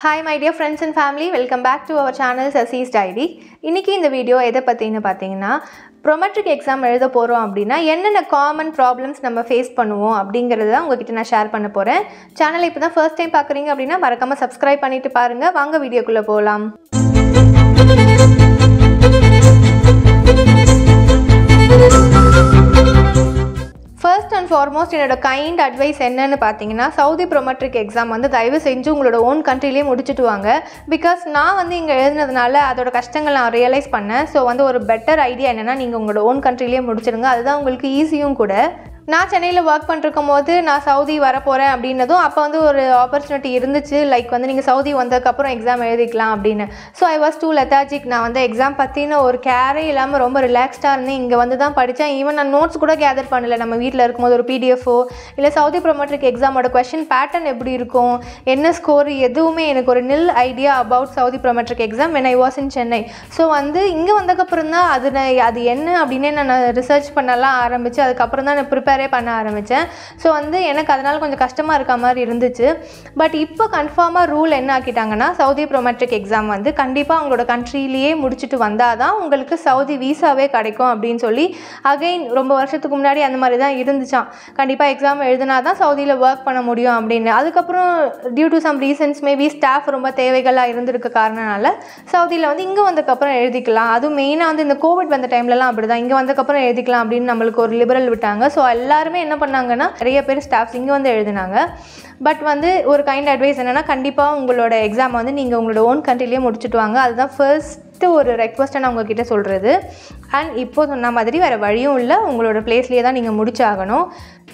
Hi my dear friends and family, welcome back to our channel Sasi's Diary. இன்னைக்கு இந்த video எதை பத்தின்னு பாத்தீங்கன்னா ப்ரோமெட்ரிக் exam எழுத போறோம் அப்படினா என்னென்ன காமன் ப்ராப்ளம்ஸ் நம்ம ஃபேஸ் பண்ணுவோம் அப்படிங்கறத தான் உங்ககிட்ட நான் ஷேர் பண்ண போறேன். சேனலை இப்பதான் ஃபர்ஸ்ட் டைம் பார்க்கறீங்க அப்படினா மறக்காம Subscribe பண்ணிட்டு பாருங்க. வாங்க வீடியோக்குள்ள போலாம். First and foremost, என்னோட கைண்ட் அட்வைஸ் என்னன்னு பார்த்தீங்கன்னா சவுதி ப்ரோமெட்ரிக் எக்ஸாம் வந்து தயவு செஞ்சு உங்களோட ஓன் கண்ட்ரிலேயே முடிச்சுட்டு வாங்க. பிகாஸ் நான் வந்து இங்கே எழுதுனதுனால அதோட கஷ்டங்கள் நான் ரியலைஸ் பண்ணேன். ஸோ வந்து ஒரு பெட்டர் ஐடியா என்னென்னா நீங்கள் உங்களோட ஓன் கண்ட்ரிலேயே முடிச்சிடுங்க. அதுதான் உங்களுக்கு ஈஸியும் கூட. நான் சென்னையில் ஒர்க் பண்ணிருக்கும் போது நான் சவுதி வரப்போகிறேன் அப்படின்னதும் அப்போ வந்து ஒரு ஆப்பர்ச்சுனிட்டி இருந்துச்சு. லைக் வந்து நீங்கள் சவுதி வந்ததுக்கப்புறம் எக்ஸாம் எழுதிக்கலாம் அப்படின்னு. So I was too lethargic. நான் வந்து எக்ஸாம் பற்றின ஒரு கேரே இல்லாமல் ரொம்ப ரிலாக்ஸ்டாக இருந்தேன். இங்கே வந்து தான் படித்தேன். ஈவன் நான் நோட்ஸ் கூட கேதர் பண்ணல. நம்ம வீட்டில் இருக்கும்போது ஒரு பிடிஎஃபோ இல்லை சவுதி ப்ரோமெட்ரிக் எக்ஸாமோட கொஷின் பேட்டர்ன் எப்படி இருக்கும், என்ன ஸ்கோர், எதுவுமே எனக்கு ஒரு nil idea about Saudi Prometric exam when I was in Chennai. So வந்து இங்கே வந்ததுக்கப்புறம் தான் அது என்ன அப்படின்னே நான் ரிசர்ச் பண்ணலாம் ஆரம்பித்து அதுக்கப்புறம் தான் நான் ப்ரிப்பேரே பண்ண ஆரம்பித்தேன். ஸோ வந்து எனக்கு அதனால் கொஞ்சம் கஷ்டமாக இருக்க மாதிரி இருந்துச்சு. பட் இப்போ கன்ஃபார்மாக ரூல் என்ன ஆக்கிட்டாங்கன்னா சவுதி ப்ரோமெட்ரிக் எக்ஸாம் வந்து கண்டிப்பாக உங்களோட கண்ட்ரிலேயே முடிச்சுட்டு வந்தால் தான் உங்களுக்கு சவுதி வீசாவே கிடைக்கும் அப்படின்னு சொல்லி அகைன் ரொம்ப வருஷத்துக்கு முன்னாடி அந்த மாதிரி தான் இருந்துச்சான். கண்டிப்பாக எக்ஸாம் எழுதினா தான் சவுதியில் ஒர்க் பண்ண முடியும் அப்படின்னு. அதுக்கப்புறம் due to some reasons maybe staff ரொம்ப தேவைகளாக இருந்திருக்க காரணனால சவுதியில் வந்து இங்கே வந்ததுக்கப்புறம் எழுதிக்கலாம். அதுவும் மெயினாக வந்து இந்த கோவிட் வந்த டைம்லலாம் அப்படி தான் இங்கே வந்ததுக்கப்புறம் எழுதிக்கலாம் அப்படின்னு நம்மளுக்கு ஒரு லிபரல் விட்டாங்க. ஸோ எல்லாருமே என்ன பண்ணாங்கன்னா நிறைய பேர் ஸ்டாஃப்ஸ் இங்கே வந்து எழுதினாங்க. பட் வந்து ஒரு கைண்ட் அட்வைஸ் என்னென்னா கண்டிப்பாக உங்களோட எக்ஸாம் வந்து நீங்கள் உங்களோட ஓன் கண்ட்ரிலேயே முடிச்சுட்டு வாங்க. அதுதான் ஃபர்ஸ்ட் ஒரு ரெக்வஸ்ட்டை நான் உங்ககிட்ட சொல்கிறது. அண்ட் இப்போ சொன்ன மாதிரி வேறு வழியும் இல்லை, உங்களோட பிளேஸ்லேயே தான் நீங்கள் முடிச்சாகணும்.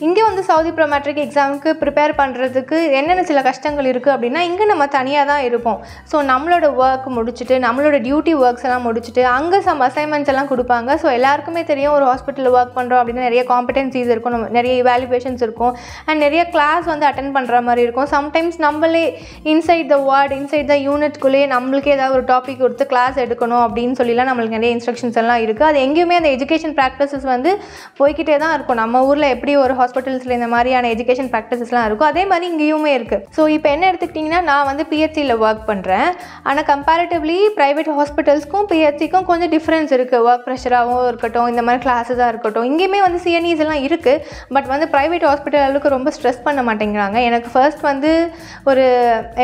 இங்கே வந்து சவுதி ப்ரோமெட்ரிக் எக்ஸாமுக்கு ப்ரிப்பேர் பண்ணுறதுக்கு என்னென்ன சில கஷ்டங்கள் இருக்குது அப்படின்னா இங்கே நம்ம தனியாக தான் இருப்போம். ஸோ நம்மளோட ஒர்க் முடிச்சுட்டு நம்மளோட டியூட்டி ஒர்க்ஸ் எல்லாம் முடிச்சுட்டு அங்கே சம் அசைன்மெண்ட்ஸ் எல்லாம் கொடுப்பாங்க. ஸோ எல்லாருக்குமே தெரியும் ஒரு ஹாஸ்பிட்டலில் ஒர்க் பண்ணுறோம் அப்படின்னா நிறைய காம்படென்சிஸ் இருக்கும், நிறைய இவாலுவேஷன்ஸ் இருக்கும் அண்ட் நிறைய கிளாஸ் வந்து அட்டென்ட் பண்ணுற மாதிரி இருக்கும். சம்டைம்ஸ் நம்மளே inside the ward inside the யூனிட்குள்ளேயே நம்மளுக்கே ஏதாவது ஒரு டாபிக் கொடுத்து கிளாஸ் எடுக்கணும் அப்படின்னு சொல்லிலாம் நம்மளுக்கு நிறைய இன்ஸ்ட்ரக்ஷன்ஸ் எல்லாம் இருக்குது. அது எங்கேயுமே அந்த எஜுகேஷன் ப்ராக்டிசஸ் வந்து போய்கிட்டே தான் இருக்கும். நம்ம ஊரில் எப்படி ஒரு ஹாஸ்பிட்டல்ஸில் இந்த மாதிரியான எஜுகேஷன் ப்ராக்டிசஸ்லாம் இருக்கும், அதே மாதிரி இங்கேயுமே இருக்குது. ஸோ இப்போ என்ன எடுத்துக்கிட்டிங்கன்னா நான் வந்து பிஹெச்சியில் ஒர்க் பண்ணுறேன். ஆனால் கம்பேரிட்டிவ்லி ப்ரைவேட் ஹாஸ்பிட்டல்ஸ்க்கும் பிஹெச்சிக்கும் கொஞ்சம் டிஃப்ரென்ஸ் இருக்குது. ஒர்க் ப்ரெஷராகவும் இருக்கட்டும், இந்த மாதிரி கிளாஸஸாக இருக்கட்டும், இங்கேயுமே வந்து சிஎன்இஸ் எல்லாம் இருக்குது. பட் வந்து ப்ரைவேட் ஹாஸ்பிட்டலுக்கு ரொம்ப ஸ்ட்ரெஸ் பண்ண மாட்டேங்கிறாங்க. எனக்கு ஃபர்ஸ்ட் வந்து ஒரு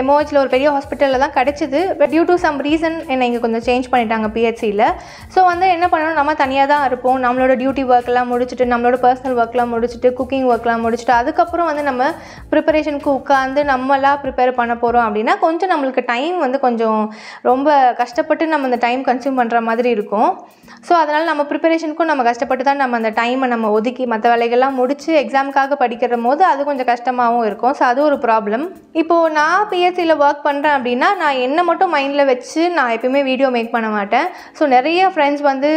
எம்ஓஹெச்சில் ஒரு பெரிய ஹாஸ்பிட்டலில் தான் கிடச்சிது. But due to some reason என்னை இங்கே கொஞ்சம் சேஞ்ச் பண்ணிட்டாங்க பிஹெச்சியில். ஸோ வந்து என்ன பண்ணணும், நம்ம தனியாக தான் இருப்போம். நம்மளோட டியூட்டி ஒர்க்லாம் முடிச்சுட்டு நம்மளோட பர்சனல் ஒர்க்லாம் முடிச்சுட்டு குக்கிங் ஒர்க்லாம் முடிச்சுட்டு அதுக்கப்புறம் வந்து நம்ம ப்ரிப்பரேஷனுக்கு உட்காந்து நம்மளாக ப்ரிப்பேர் பண்ண போகிறோம் அப்படின்னா கொஞ்சம் நம்மளுக்கு டைம் வந்து கொஞ்சம் ரொம்ப கஷ்டப்பட்டு நம்ம அந்த டைம் கன்சியூம் பண்ணுற மாதிரி இருக்கும். ஸோ அதனால் நம்ம ப்ரிப்பரேஷனுக்கும் நம்ம கஷ்டப்பட்டு தான் நம்ம அந்த டைமை நம்ம ஒதுக்கி மற்ற வேலைகள்லாம் முடித்து எக்ஸாமுக்காக படிக்கிற போது அது கொஞ்சம் கஷ்டமாகவும் இருக்கும். ஸோ அது ஒரு ப்ராப்ளம். இப்போது நான் பிஹெச்சியில் ஒர்க் பண்ணுறேன் அப்படின்னா நான் என்ன மட்டும் மைண்டில் வச்சு நான் எப்பயுமே வீடியோ மேக் பண்ண மாட்டேன். ஸோ நிறைய ஃப்ரெண்ட்ஸ் வந்து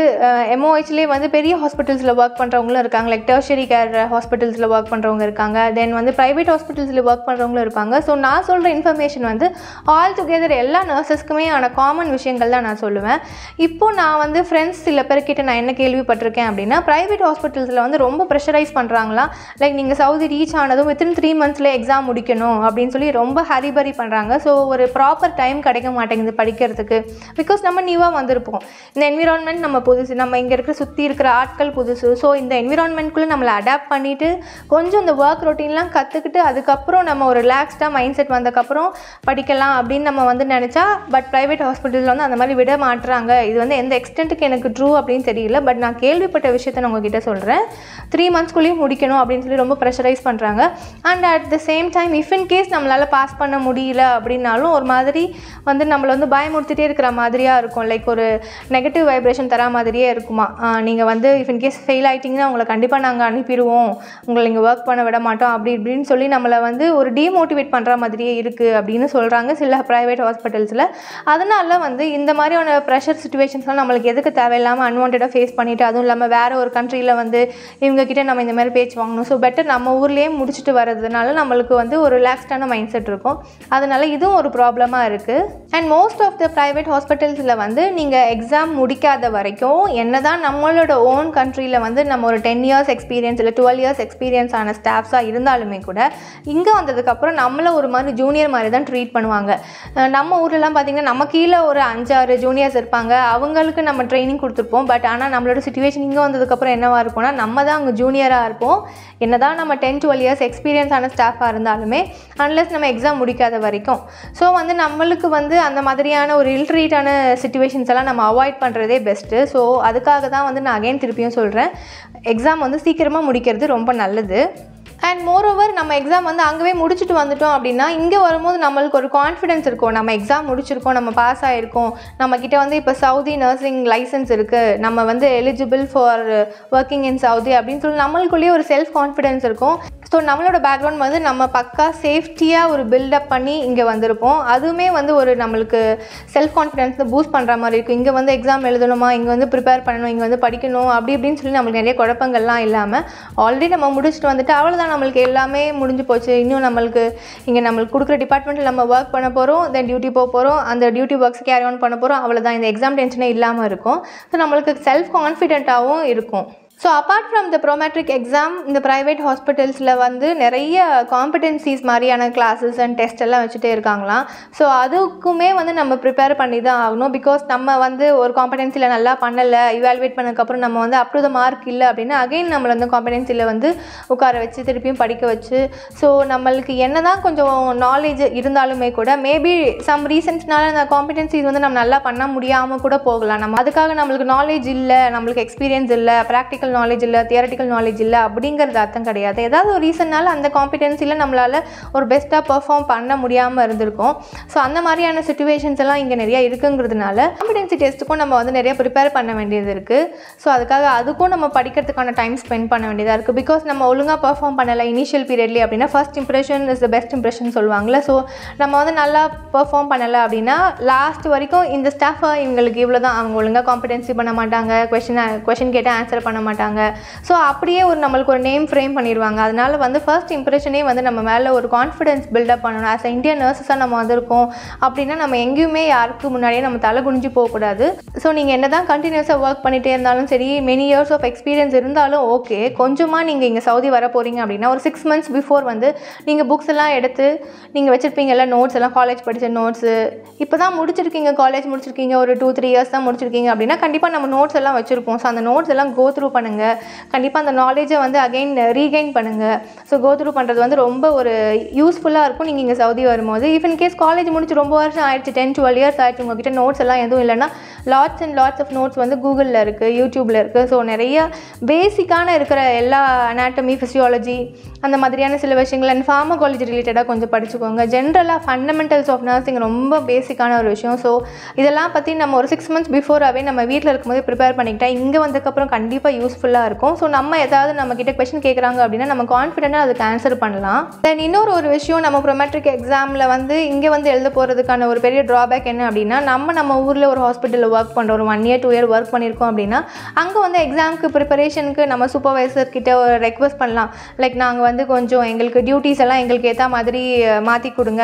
எம்ஓஹெச்லேயே வந்து பெரிய ஹாஸ்பிட்டல்ஸில் ஒர்க் பண்ணுறவங்களும் இருக்காங்க. லைக் டெர்ஷரி கேர் ஹாஸ்பிட்டல்ஸில் ஒர்க் பண்ணுறவங்க இருக்காங்க. தென் வந்து ப்ரைவேட் ஹாஸ்பிட்டல்ஸில் ஒர்க் பண்ணுறவங்களும் இருப்பாங்க. ஸோ நான் சொல்கிற இன்ஃபர்மேஷன் வந்து ஆல் டுகெதர் எல்லா நர்சஸ்க்குமே ஆன காமன் விஷயங்கள் தான் நான் சொல்லுவேன். இப்போது நான் வந்து ஃப்ரெண்ட்ஸ் சில பேர்கிட்ட நான் என்ன கேள்விப்பட்டிருக்கேன் அப்படின்னா ப்ரைவேட் ஹாஸ்பிட்டல்ஸில் வந்து ரொம்ப ப்ரெஷரைஸ் பண்ணுறாங்களா. லைக் நீங்கள் சவுதி ரீச் ஆனதும் வித்தின் 3 months எக்ஸாம் முடிக்கணும் அப்படின்னு சொல்லி ரொம்ப ஹரிபரி பண்ணுறாங்க. ஸோ ஒரு ப்ராப்பர் டைம் கிடைக்க மாட்டேங்குது படிக்கிறதுக்கு. பிகாஸ் நம்ம நியூவாக வந்திருப்போம். இந்த என்விரான்மெண்ட் நம்ம புதுசு, நம்ம இங்கே இருக்கிற சுற்றி இருக்கிற ஆட்கள் புதுசு. ஸோ இந்த என்விரான்மெண்ட்குள்ளே நம்மளை அடாப்ட் பண்ணிவிட்டு கொஞ்சம் இந்த ஒர்க் ரொட்டீன்லாம் கற்றுக்கிட்டு அதுக்கப்புறம் நம்ம ஒரு ரிலாக்ஸ்டாக மைண்ட் செட் வந்ததுக்கப்புறம் படிக்கலாம் அப்படின்னு நம்ம வந்து நினச்சா பட் ப்ரைவேட் ஹாஸ்பிட்டலில் வந்து அந்த மாதிரி விட மாட்டுறாங்க. இது வந்து எந்த எக்ஸ்டென்ட்டுக்கு எனக்கு ட்ரூ அப்படின்னு தெரியல. பட் நான் கேள்விப்பட்ட விஷயத்தை நான் உங்ககிட்ட சொல்கிறேன். 3 monthsக்குள்ளேயும் முடிக்கணும் அப்படின்னு சொல்லி ரொம்ப ப்ரெஷரைஸ் பண்ணுறாங்க. And at the same time if in case நம்மளால் பாஸ் பண்ண முடியல அப்படின்னாலும் ஒரு மாதிரி வந்து நம்மளை வந்து பயமுறுத்திட்டே இருக்கிற மாதிரியாக இருக்கும். லைக் ஒரு நெகட்டிவ் வைப்ரேஷன் தர மாதிரியே இருக்குமா. நீங்கள் வந்து இஃப் இன் கேஸ் ஃபெயில் ஆகிட்டிங்கன்னா உங்களை கண்டிப்பாக நாங்கள் அனுப்பிடுவோம், உங்களை இங்கே ஒர்க் பண்ண விட மாட்டோம் அப்படி இப்படின்னு சொல்லி நம்மளை வந்து ஒரு டீமோட்டிவேட் பண்ணுற மாதிரியே இருக்குது அப்படின்னு சொல்கிறாங்க சில ப்ரைவேட் ஹாஸ்பிட்டல்ஸில். அதனால வந்து இந்த மாதிரியான ப்ரெஷர் சுச்சுவேஷன்ஸ்லாம் நம்மளுக்கு எதுக்கு தேவையில்லாமல் அன்வான்டாக ஃபேஸ் பண்ணிவிட்டு அதுவும் இல்லாமல் வேறு ஒரு கண்ட்ரியில் வந்து இவங்ககிட்ட நம்ம இந்த மாதிரி பேச்சு வாங்கணும். ஸோ பெட்டர் நம்ம ஊர்லேயே முடிச்சுட்டு வர்றதுனால நம்மளுக்கு வந்து ஒரு ரிலாக்ஸ்டான மைண்ட் செட் இருக்கும். அதனால் இதுவும் ஒரு ப்ராப்ளமாக இருக்குது. And most of the private ஹாஸ்பிட்டல்ஸில் வந்து நீங்கள் எக்ஸாம் முடிக்காத வரைக்கும் என்ன தான் நம்மளோட ஓன் கண்ட்ரியில் வந்து நம்ம ஒரு 10 இயர்ஸ் எக்ஸ்பீரியன்ஸ் இல்லை 12 இயர்ஸ் எக்ஸ்பீரியன்ஸ் ஆன ஸ்டாஃப்ஸாக இருந்தாலுமே கூட இங்கே வந்ததுக்கப்புறம் நம்மளை ஒரு மாதிரி ஜூனியர் மாதிரி தான் ட்ரீட் பண்ணுவாங்க. நம்ம ஊர்லலாம் பார்த்திங்கன்னா நம்ம கீழே ஒரு 5-6 ஜூனியர்ஸ் இருப்பாங்க, அவங்களுக்கு நம்ம ட்ரைனிங் கொடுத்துருப்போம். பட் ஆனால் நம்மளோட சுச்சுவேஷன் இங்கே வந்ததுக்கப்புறம் என்னவாக இருப்போம்னா நம்ம தான் அங்கே ஜூனியராக இருப்போம். என்ன தான் நம்ம 10-12 இயர்ஸ் எக்ஸ்பீரியன்ஸ் ஆன ஸ்டாஃபாக இருந்தாலுமே அன்லெஸ் நம்ம எக்ஸாம் முடிக்காத வரைக்கும். ஸோ வந்து நம்மளுக்கு வந்து அந்த மாதிரியான ஒரு இல்ட்ரீட்டான சிச்சுவேஷன்ஸ் எல்லாம் நம்ம அவாய்ட் பண்ணுறதே பெஸ்ட்டு. ஸோ அதுக்காக தான் வந்து நான் அகைன் திருப்பியும் சொல்கிறேன், எக்ஸாம் வந்து சீக்கிரமாக முடிக்கிறது ரொம்ப நல்லது. அண்ட் மோரோவர் நம்ம எக்ஸாம் வந்து அங்கேயே முடிச்சுட்டு வந்துட்டோம் அப்படின்னா இங்கே வரும்போது நம்மளுக்கு ஒரு கான்ஃபிடென்ஸ் இருக்கும், நம்ம எக்ஸாம் முடிச்சிருக்கோம், நம்ம பாஸ் ஆகிருக்கோம், நம்மக்கிட்ட வந்து இப்போ சவுதி நர்சிங் லைசன்ஸ் இருக்குது, நம்ம வந்து eligible for working in Saudi அப்படின்னு சொல்லி நம்மளுக்குள்ளேயே ஒரு செல்ஃப் கான்ஃபிடென்ஸ் இருக்கும். ஸோ நம்மளோட பேக்ரவுண்ட் வந்து நம்ம பக்கா சேஃப்டியாக ஒரு பில்டப் பண்ணி இங்கே வந்திருப்போம். அதுவுமே வந்து ஒரு நம்மளுக்கு செல்ஃப் கான்ஃபிடென்ஸ் பூஸ்ட் பண்ணுற மாதிரி இருக்கும். இங்கே வந்து எக்ஸாம் எழுதணுமா, இங்கே வந்து ப்ரிப்பேர் பண்ணணும், இங்கே வந்து படிக்கணும் அப்படி இப்படின்னு சொல்லி நம்மளுக்கு நிறைய குழப்பங்கள்லாம் இல்லாமல் ஆல்ரெடி நம்ம முடிச்சுட்டு வந்துட்டு அவ்வளோதான், நம்மளுக்கு எல்லாமே முடிஞ்சு போச்சு. இன்னும் நம்மளுக்கு இங்கே நம்மளுக்கு கொடுக்குற டிபார்ட்மெண்ட்டில் நம்ம ஒர்க் பண்ண போகிறோம், தென் டியூட்டி போக போகிறோம், அந்த டியூட்டி ஒர்க்ஸ் கேரி ஆன் பண்ண போகிறோம், அவ்வளோதான். இந்த எக்ஸாம் டென்ஷனே இல்லாமல் இருக்கும். ஸோ நம்மளுக்கு செல்ஃப் கான்ஃபிடென்ட்டாகவும் இருக்கும். So apart from the Prometric exam இந்த ப்ரைவேட் ஹாஸ்பிட்டல்ஸில் வந்து நிறைய காம்படென்சிஸ் மாதிரியான கிளாஸஸ் அண்ட் டெஸ்ட் எல்லாம் வச்சுட்டே இருக்காங்களாம். ஸோ அதுக்குமே வந்து நம்ம ப்ரிப்பேர் பண்ணி தான் ஆகணும். பிகாஸ் நம்ம வந்து ஒரு காம்படென்சியில் நல்லா பண்ணலை, இவாலுவேட் பண்ணதுக்கப்புறம் நம்ம வந்து அப் டு த மார்க் இல்லை அப்படின்னா அகைன் நம்மளை வந்து காம்படென்சியில் வந்து உட்கார வச்சு திருப்பியும் படிக்க வச்சு, ஸோ நம்மளுக்கு என்ன தான் கொஞ்சம் நாலேஜ் இருந்தாலுமே கூட மேபி சம் ரீசன்ஸ்னால அந்த காம்படென்சிஸ் வந்து நம்ம நல்லா பண்ண முடியாமல் கூட போகலாம். நம்ம அதுக்காக நம்மளுக்கு நாலேஜ் இல்லை, நம்மளுக்கு எக்ஸ்பீரியன்ஸ் இல்லை, ப்ராக்டிக்கல் நாலேஜ் இல்லை, தியரட்டிக்கல் நாலேஜ் இல்லை அப்படிங்கிறது அர்த்தம் கிடையாது. ஏதாவது ஒரு ரீசன்னால அந்த காம்பிடென்சியில் நம்மளால் ஒரு பெஸ்ட்டாக பெர்ஃபார்ம் பண்ண முடியாமல் இருந்திருக்கும். ஸோ அந்த மாதிரியான சிச்சுவேஷன்ஸ் எல்லாம் இங்கே நிறையா இருக்குங்கிறதுனால காம்பிடென்சி டெஸ்ட்டுக்கும் நம்ம வந்து நிறைய ப்ரிப்பேர் பண்ண வேண்டியது இருக்குது. ஸோ அதுக்காக அதுக்கும் நம்ம படிக்கிறதுக்கான டைம் ஸ்பெண்ட் பண்ண வேண்டியதாக இருக்குது. பிகாஸ் நம்ம ஒழுங்காக பெர்ஃபார்ம் பண்ணலை இனிஷியல் பீரியட்லேயே அப்படின்னா first impression is the best impression சொல்லுவாங்கள்ல. ஸோ நம்ம வந்து நல்லா பெர்ஃபார்ம் பண்ணலை அப்படின்னா லாஸ்ட் வரைக்கும் இந்த ஸ்டாஃபை இவங்களுக்கு இவ்வளோ தான், அவங்க ஒழுங்காக காம்பிடென்சி பண்ண மாட்டாங்க, கொஷின் கேட்டால் ஆன்சர் பண்ண மாட்டாங்க. ஸோ அப்படியே ஒரு நம்மளுக்கு ஒரு நேம் ஃப்ரேம் பண்ணிடுவாங்க. அதனால வந்து ஃபர்ஸ்ட் இம்ப்ரெஷனே வந்து நம்ம மேலே ஒரு கான்ஃபிடென்ஸ் பில்டப் பண்ணணும். ஆஸ் அ இந்தியன் நர்ஸஸாக நம்ம வந்திருக்கோம் அப்படின்னா நம்ம எங்கேயுமே யாருக்கு முன்னாடியே நம்ம தலை குனிஞ்சு போகக்கூடாது. ஸோ நீங்கள் என்ன தான் கண்டினியூஸாக ஒர்க் பண்ணிகிட்டே இருந்தாலும் சரி, மெனி இயர்ஸ் ஆஃப் எக்ஸ்பீரியன்ஸ் இருந்தாலும் ஓகே, கொஞ்சமாக நீங்கள் இங்கே சவுதி வர போகிறீங்க அப்படின்னா ஒரு 6 months பிஃபோர் வந்து நீங்கள் புக்ஸ் எல்லாம் எடுத்து நீங்கள் வச்சுருப்பீங்கல்ல, நோட்ஸ் எல்லாம், காலேஜ் படித்த நோட்ஸு, இப்போ தான் முடிச்சிருக்கீங்க, காலேஜ் முடிச்சிருக்கீங்க, ஒரு 2-3 இயர்ஸ் தான் முடிச்சிருக்கீங்க அப்படின்னா கண்டிப்பாக நம்ம நோட்ஸ் எல்லாம் வச்சுருப்போம். ஸோ அந்த நோட்ஸ் எல்லாம் கோ த்ரூ பண்ணுங்கள், கண்டிப்பாக அந்த நாலேஜை வந்து அகைன் ரீகெயின் பண்ணுங்கள். ஸோ கோ த்ரூ பண்ணுறது வந்து ரொம்ப ஒரு யூஸ்ஃபுல்லாக இருக்கும் நீங்கள் இங்கே சவுதி வரும்போது. இஃப் இன் கேஸ் காலேஜ் முடிச்சு ரொம்ப வருஷம் ஆயிடுச்சு, 10-12 இயர்ஸ் ஆயிடுச்சு, உங்ககிட்ட நோட்ஸ் எல்லாம் எதுவும் இல்லைன்னா lots and lots of notes வந்து கூகுளில் இருக்குது, யூடியூப்பில் இருக்குது. ஸோ நிறைய பேசிக்கான இருக்கிற எல்லா அனாட்டமி, ஃபிசியாலஜி அந்த மாதிரியான சில விஷயங்கள் அண்ட் ஃபார்மகாலஜி ரிலேட்டடாக கொஞ்சம் படிச்சுக்கோங்க. ஜென்ரலாக ஃபண்டமெண்டல்ஸ் ஆஃப் நர்சிங் ரொம்ப பேசிக்கான ஒரு விஷயம். ஸோ இதெல்லாம் பற்றி நம்ம ஒரு 6 months பிஃபோராகவே நம்ம வீட்டில் இருக்கும்போது ப்ரிப்பேர் பண்ணிக்கிட்டா இங்கே வந்ததுக்கப்புறம் கண்டிப்பாக யூஸ்ஃபுல்லாக இருக்கும். ஸோ நம்ம ஏதாவது நம்மக்கிட்ட கொஸ்டின் கேட்குறாங்க அப்படின்னா நம்ம கான்ஃபிடென்ட்டாக அதுக்கு ஆன்சர் பண்ணலாம். தென் இன்னொரு விஷயம், நம்ம ப்ரோமெட்ரிக் எக்ஸாமில் வந்து இங்கே வந்து எழுத போகிறதுக்கான ஒரு பெரிய ட்ராபேக் என்ன அப்படின்னா, நம்ம ஊரில் ஒரு ஹாஸ்பிட்டலில் ஒர்க் பண்ணுறோம், ஒரு 1 year 2 year ஒர்க் பண்ணியிருக்கோம் அப்படின்னா அங்கே வந்து எக்ஸாமுக்கு ப்ரிப்பரேஷனுக்கு நம்ம சூப்பர்வைசர் கிட்ட ஒரு ரெக்வஸ்ட் பண்ணலாம். லைக் நாங்கள் வந்து கொஞ்சம் எங்களுக்கு டியூட்டிஸ் எல்லாம் எங்களுக்கு ஏற்ற மாதிரி மாற்றி கொடுங்க.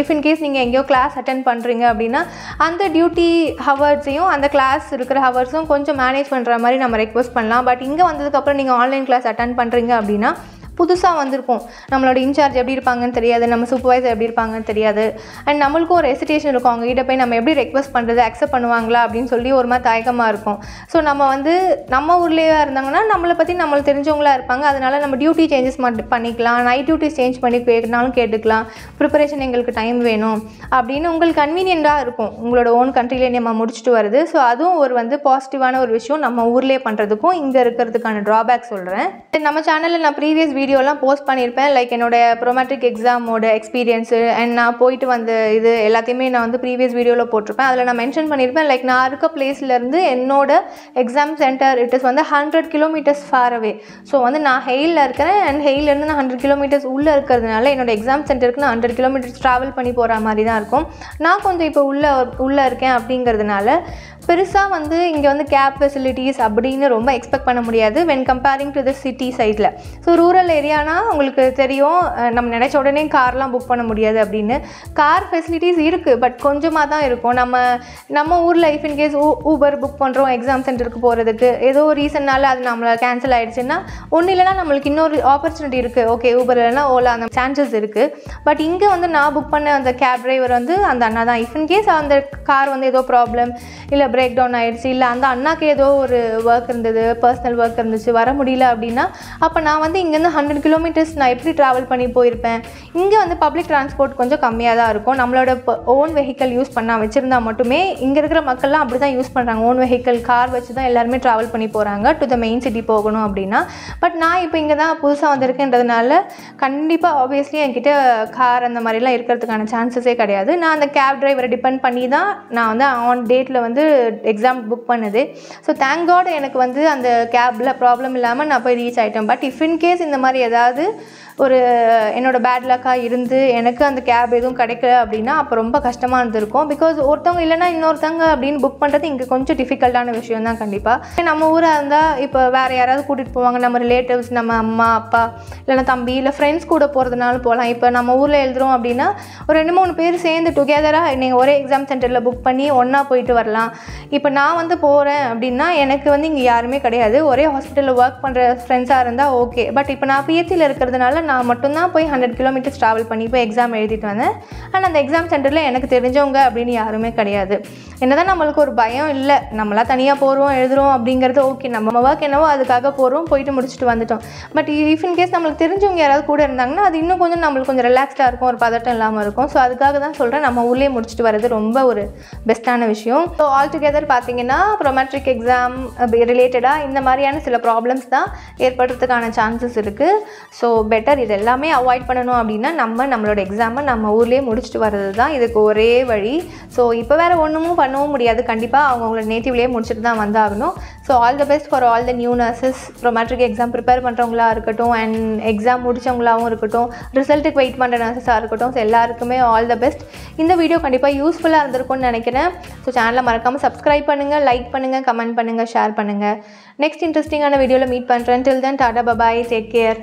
இஃப் இன் கேஸ் நீங்கள் எங்கேயோ கிளாஸ் அட்டென்ட் பண்ணுறீங்க அப்படின்னா அந்த டியூட்டி ஹவர்ஸையும் அந்த கிளாஸ் இருக்கிற ஹவர்ஸும் கொஞ்சம் மேனேஜ் பண்ணுற மாதிரி நம்ம ரெக்வஸ்ட் பண்ணலாம். பட் இங்கே வந்ததுக்கப்புறம் நீங்கள் ஆன்லைன் கிளாஸ் அட்டென்ட் பண்ணுறீங்க அப்படின்னா புதுசாக வந்திருப்போம், நம்மளோட இன்சார்ஜ் எப்படி இருப்பாங்கன்னு தெரியாது, நம்ம சூப்பர்வைசர் எப்படி இருப்பாங்கன்னு தெரியாது, அண்ட் நம்மளுக்கும் ஒரு ஹெசிடேஷன் இருக்கும், அவங்ககிட்ட போய் நம்ம எப்படி ரெக்வஸ்ட் பண்ணுறது, அக்செப்ட் பண்ணுவாங்களா அப்படின்னு சொல்லி ஒரு மாதிரி தயக்கமாக இருக்கும். ஸோ நம்ம வந்து நம்ம ஊர்லேயே இருந்தாங்கன்னா நம்மளை பற்றி நம்மளுக்கு தெரிஞ்சவங்களாக இருப்பாங்க, அதனால நம்ம டியூட்டி சேஞ்சஸ் பண்ணிக்கலாம், நைட் டியூட்டிஸ் சேஞ்ச் பண்ணி கேட்கனாலும் கேட்டுக்கலாம், ப்ரிப்பரேஷன் எங்களுக்கு டைம் வேணும் அப்படின்னு உங்களுக்கு கன்வீனியண்ட்டாக இருக்கும் உங்களோட ஓன் கண்ட்ரிலே நம்ம முடிச்சுட்டு வருது. ஸோ அதுவும் ஒரு வந்து பாசிட்டிவான ஒரு விஷயம் நம்ம ஊர்லேயே பண்ணுறதுக்கும் இங்கே இருக்கிறதுக்கான ட்ராபேக் சொல்கிறேன். நம்ம சேனலில் நான் ப்ரீவியஸ் வீடியோலாம் போஸ்ட் பண்ணியிருப்பேன், லைக் என்னோடய ப்ரோமெட்ரிக் எக்ஸாமோட எக்ஸ்பீரியன்ஸு அண்ட் நான் போயிட்டு வந்த இது எல்லாத்தையுமே நான் வந்து ப்ரீவியஸ் வீடியோவில் போட்டிருப்பேன். அதில் நான் மென்ஷன் பண்ணியிருப்பேன், லைக் நான் இருக்க பிளேஸ்லேருந்து என்னோட எக்ஸாம் சென்டர் இட் இஸ் வந்து 100 kilometers ஃபார் அவே. ஸோ வந்து நான் ஹெயிலில் இருக்கிறேன் அண்ட் ஹெயிலேருந்து நான் 100 kilometers உள்ளே இருக்கிறதுனால என்னோடய எக்ஸாம் சென்டருக்கு நான் 100 kilometers ட்ராவல் பண்ணி போகிற மாதிரி தான் இருக்கும். நான் கொஞ்சம் இப்போ உள்ளே இருக்கேன் அப்படிங்கிறதுனால பெருசாக வந்து இங்கே வந்து கேப் ஃபெசிலிட்டிஸ் அப்படின்னு ரொம்ப எக்ஸ்பெக்ட் பண்ண முடியாது when comparing to the city சைடில். ஸோ ரூரல் ஏரியானா உங்களுக்கு தெரியும், நம்ம நினச்ச உடனே கார்லாம் புக் பண்ண முடியாது அப்படின்னு. கார் ஃபெசிலிட்டிஸ் இருக்குது, பட் கொஞ்சமாக தான் இருக்கும். நம்ம ஊரில் இஃப் இன்கேஸ் ஊபர் புக் பண்ணுறோம் எக்ஸாம் சென்டருக்கு போகிறதுக்கு, ஏதோ ரீசன்னால அது நம்மளை கேன்சல் ஆகிடுச்சுன்னா ஒன்றும் இல்லைனா நம்மளுக்கு இன்னொரு ஆப்பர்ச்சுனிட்டி இருக்குது, ஓகே ஊபர் இல்லைனா ஓலா, அந்த சான்சஸ் இருக்குது. பட் இங்கே வந்து நான் புக் பண்ண அந்த கேப் டிரைவர் வந்து அந்த அண்ணா தான். இஃப் இன்கேஸ் அந்த கார் வந்து ஏதோ ப்ராப்ளம் இல்லை பிரேக் டவுன் ஆகிடுச்சு, இல்லை அந்த அண்ணாக்கு ஏதோ ஒரு ஒர்க் இருந்தது, பர்சனல் ஒர்க் இருந்துச்சு, வர முடியல அப்படின்னா அப்போ நான் வந்து இங்கேருந்து 100 கிலோமீட்டர்ஸ் நான் எப்படி ட்ராவல் பண்ணி போயிருப்பேன். இங்கே வந்து பப்ளிக் டிரான்ஸ்போர்ட் கொஞ்சம் கம்மியாக தான் இருக்கும். நம்மளோட ஓன் வெஹிக்கல் யூஸ் பண்ண வச்சுருந்தா மட்டுமே, இங்கே இருக்கிற மக்கள்லாம் அப்படி தான் யூஸ் பண்ணுறாங்க. ஓன் வெஹிக்கல் கார் வச்சு தான் எல்லாருமே ட்ராவல் பண்ணி போகிறாங்க டு த மெயின் சிட்டி போகணும் அப்படின்னா. பட் நான் இப்போ இங்கே தான் புதுசாக வந்திருக்கேன்றதுனால கண்டிப்பாக ஆப்வியஸ்லி என்கிட்ட கார் அந்த மாதிரிலாம் இருக்கிறதுக்கான சான்சஸே கிடையாது. நான் அந்த கேப் டிரைவரை டிபெண்ட் பண்ணி தான் நான் வந்து ஆன் டேட்டில் வந்து எக்ஸாம் புக் பண்ணுது. ஸோ தேங்க் காட் எனக்கு வந்து அந்த கேபில் ப்ராப்ளம் இல்லாமல் நான் போய் ரீச் ஆகிட்டேன். பட் இஃப் இன்கேஸ் இந்த மாதிரி ஏதாவது ஒரு என்னோடய பேட் லக்காக இருந்து எனக்கு அந்த கேப் எதுவும் கிடைக்கல அப்படின்னா அப்போ ரொம்ப கஷ்டமாக இருந்திருக்கும். பிகாஸ் ஒருத்தவங்க இல்லைனா இன்னொருத்தவங்க அப்படின்னு புக் பண்ணுறது இங்கே கொஞ்சம் டிஃபிகல்ட்டான விஷயம் தான். கண்டிப்பாக நம்ம ஊராக இருந்தால் இப்போ வேறு யாராவது கூட்டிகிட்டு போவாங்க, நம்ம ரிலேட்டிவ்ஸ், நம்ம அம்மா அப்பா இல்லைனா தம்பி இல்லை ஃப்ரெண்ட்ஸ் கூட போகிறதுனாலும் போகலாம். இப்போ நம்ம ஊரில் எழுதுகிறோம் அப்படின்னா ஒரு 2-3 பேர் சேர்ந்து டுகெதராக நீங்கள் ஒரே எக்ஸாம் சென்டரில் புக் பண்ணி ஒன்றா போயிட்டு வரலாம். இப்போ நான் வந்து போகிறேன் அப்படின்னா எனக்கு வந்து இங்கே யாருமே கிடையாது. ஒரே ஹாஸ்பிட்டலில் ஒர்க் பண்ணுற ஃப்ரெண்ட்ஸாக இருந்தால் ஓகே. பட் இப்போ நான் பிஹெச்சியில் இருக்கிறதுனால நான் மட்டும்தான் போய் 100 கிலோமீட்டர்ஸ் ட்ராவல் பண்ணி போய் எக்ஸாம் எழுதிட்டு வந்தேன். ஆனால் அந்த எக்ஸாம் சென்டரில் எனக்கு தெரிஞ்சவங்க அப்படின்னு யாருமே கிடையாது. என்னதான் நம்மளுக்கு ஒரு பயம் இல்லை, நம்மளாம் தனியாக போகிறோம் எழுதுகிறோம் அப்படிங்கிறது ஓகே, நம்ம ஒர்க் என்னவோ அதுக்காக போகிறோம், போயிட்டு முடிச்சுட்டு வந்துட்டோம். பட் இஃப் இன் கேஸ் நம்மளுக்கு தெரிஞ்சவங்க யாராவது கூட இருந்தாங்கன்னா அது இன்னும் கொஞ்சம் நம்மளுக்கு கொஞ்சம் ரிலாக்ஸ்டாக இருக்கும், ஒரு பதட்டம் இல்லாமல் இருக்கும். ஸோ அதுக்காக தான் சொல்கிறேன், நம்ம ஊர்லேயே முடிச்சுட்டு வர்றது ரொம்ப ஒரு பெஸ்ட்டான விஷயம். ஸோ ஆல் டுகெதர் பார்த்தீங்கன்னா ப்ரோமெட்ரிக் எக்ஸாம் ரிலேட்டடாக இந்த மாதிரியான சில ப்ராப்ளம்ஸ் தான் ஏற்படுறதுக்கான சான்சஸ் இருக்குது. ஸோ பெட்டர் இது எல்லாமே அவாய்ட் பண்ணணும் அப்படின்னா நம்மளோட எக்ஸாமை நம்ம ஊர்லேயே முடிச்சுட்டு வர்றது தான் இதுக்கு ஒரே வழி. ஸோ இப்போ வேறு ஒன்றுமும் பண்ணவும் முடியாது, கண்டிப்பாக அவங்களோட நேட்டிவ்லேயே முடிச்சுட்டு தான் வந்தாகணும். So all the best for all the new nurses, Prometric exam prepare பண்ணுறவங்களா இருக்கட்டும் அண்ட் எக்ஸாம் முடித்தவங்களாகவும் இருக்கட்டும், ரிசல்ட்டுக்கு வெயிட் பண்ணுற நர்சஸாக இருக்கட்டும். ஸோ எல்லாருக்குமே ஆல் த பெஸ்ட். இந்த வீடியோ கண்டிப்பாக யூஸ்ஃபுல்லாக இருந்திருக்கும்னு நினைக்கிறேன். ஸோ சேனலை மறக்காமல் சப்ஸ்கிரைப் பண்ணுங்கள், லைக் பண்ணுங்கள், கமெண்ட் பண்ணுங்கள், ஷேர் பண்ணுங்கள். நெக்ஸ்ட் இன்ட்ரெஸ்டிங்கான வீடியோவில் மீட் பண்ணுறேன். டில் தென் டாடா பபாய், டேக் கேர்.